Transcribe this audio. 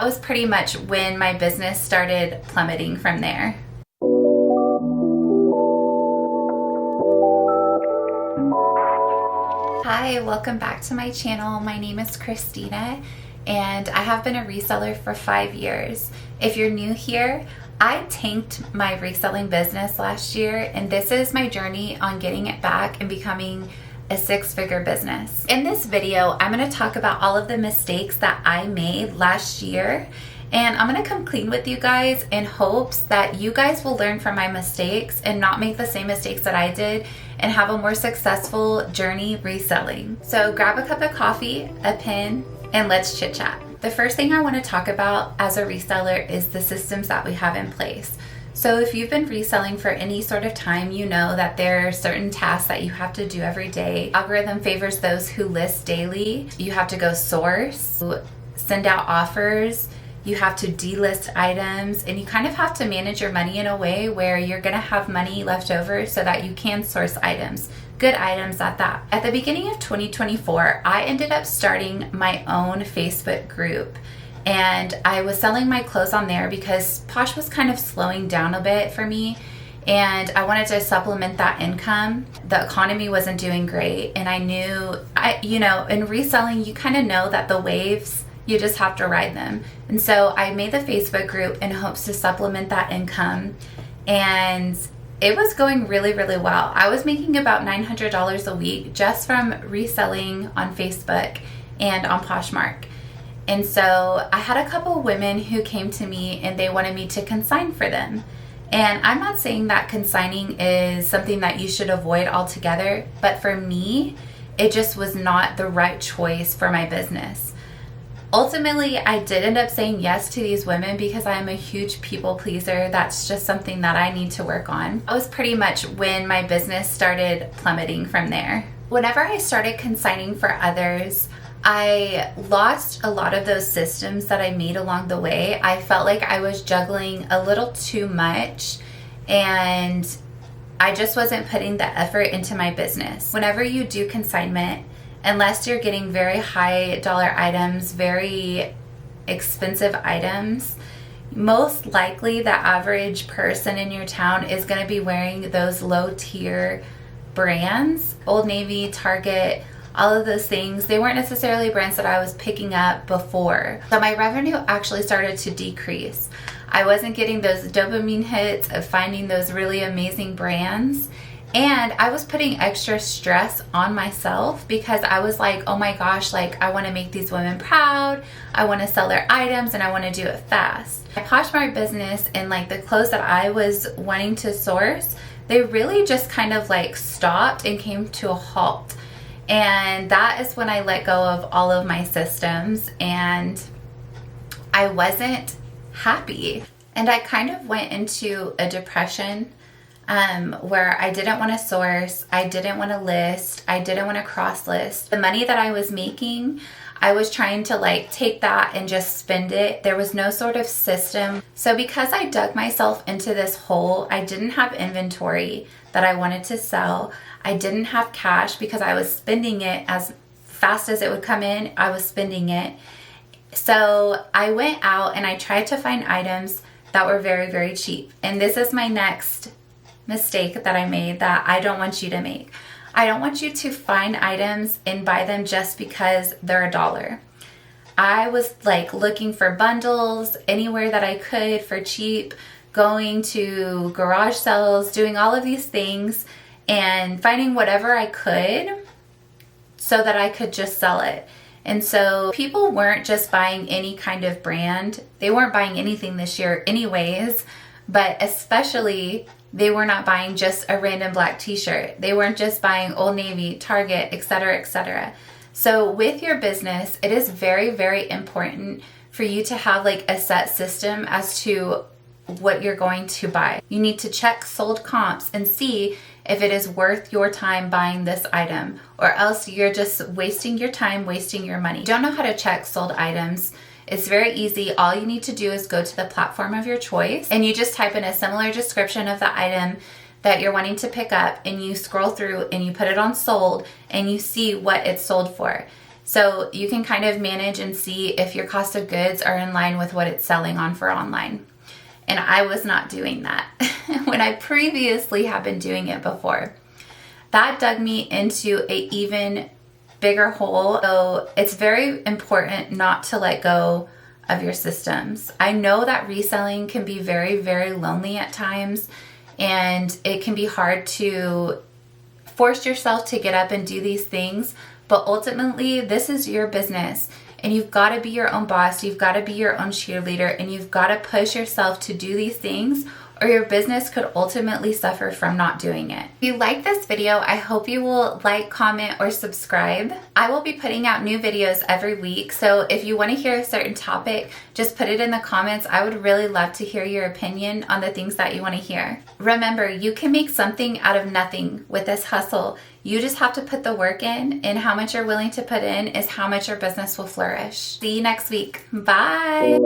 That was pretty much when my business started plummeting from there. Hi, welcome back to my channel. My name is Christina and I have been a reseller for 5 years. If you're new here, I tanked my reselling business last year and this is my journey on getting it back and becoming a 6-figure business. In this video, I'm going to talk about all of the mistakes that I made last year, and I'm going to come clean with you guys in hopes that you guys will learn from my mistakes and not make the same mistakes that I did and have a more successful journey reselling. So grab a cup of coffee, a pen, and let's chit chat. The first thing I want to talk about as a reseller is the systems that we have in place. So if you've been reselling for any sort of time, you know that there are certain tasks that you have to do every day. Algorithm favors those who list daily. You have to go source, send out offers, you have to delist items, and you kind of have to manage your money in a way where you're gonna have money left over so that you can source items, good items at that. At the beginning of 2024, I ended up starting my own Facebook group. And I was selling my clothes on there because Posh was kind of slowing down a bit for me and I wanted to supplement that income. The economy wasn't doing great and I knew, in reselling, you kind of know that the waves, you just have to ride them. And so I made the Facebook group in hopes to supplement that income, and it was going really, really well. I was making about $900 a week just from reselling on Facebook and on Poshmark. And so I had a couple women who came to me and they wanted me to consign for them. And I'm not saying that consigning is something that you should avoid altogether, but for me, it just was not the right choice for my business. Ultimately, I did end up saying yes to these women because I'm a huge people pleaser. That's just something that I need to work on. That was pretty much when my business started plummeting from there. Whenever I started consigning for others, I lost a lot of those systems that I made along the way. I felt like I was juggling a little too much and I just wasn't putting the effort into my business. Whenever you do consignment, unless you're getting very high dollar items, very expensive items, most likely the average person in your town is going to be wearing those low tier brands, Old Navy, Target, all of those things. They weren't necessarily brands that I was picking up before. So my revenue actually started to decrease. I wasn't getting those dopamine hits of finding those really amazing brands. And I was putting extra stress on myself because I was like, oh my gosh, like I want to make these women proud. I want to sell their items and I want to do it fast. My Poshmark business and like the clothes that I was wanting to source, they really just kind of like stopped and came to a halt. And that is when I let go of all of my systems and I wasn't happy. And I kind of went into a depression where I didn't want to source, I didn't want to list, I didn't want to cross list. The money that I was making, I was trying to like take that and just spend it. There was no sort of system. So because I dug myself into this hole, I didn't have inventory that I wanted to sell. I didn't have cash because I was spending it as fast as it would come in. I was spending it. So I went out and I tried to find items that were very, very cheap. And this is my next mistake that I made that I don't want you to make. I don't want you to find items and buy them just because they're $1. I was like looking for bundles anywhere that I could for cheap, going to garage sales, doing all of these things and finding whatever I could so that I could just sell it. And so people weren't just buying any kind of brand. They weren't buying anything this year anyways, but especially they were not buying just a random black t-shirt. They weren't just buying Old Navy, Target, etc., etc. So with your business, it is very, very important for you to have like a set system as to what you're going to buy. You need to check sold comps and see if it is worth your time buying this item, or else you're just wasting your time, wasting your money. Don't know how to check sold items? It's very easy. All you need to do is go to the platform of your choice and you just type in a similar description of the item that you're wanting to pick up and you scroll through and you put it on sold and you see what it's sold for. So you can kind of manage and see if your cost of goods are in line with what it's selling on for online. And I was not doing that when I previously have been doing it before. That dug me into an even bigger hole. So it's very important not to let go of your systems. I know that reselling can be very, very lonely at times, and it can be hard to force yourself to get up and do these things. But ultimately, this is your business, and you've got to be your own boss. You've got to be your own cheerleader, and you've got to push yourself to do these things, or your business could ultimately suffer from not doing it. If you like this video, I hope you will like, comment, or subscribe. I will be putting out new videos every week, so if you want to hear a certain topic, just put it in the comments. I would really love to hear your opinion on the things that you want to hear. Remember, you can make something out of nothing with this hustle. You just have to put the work in, and how much you're willing to put in is how much your business will flourish. See you next week. Bye.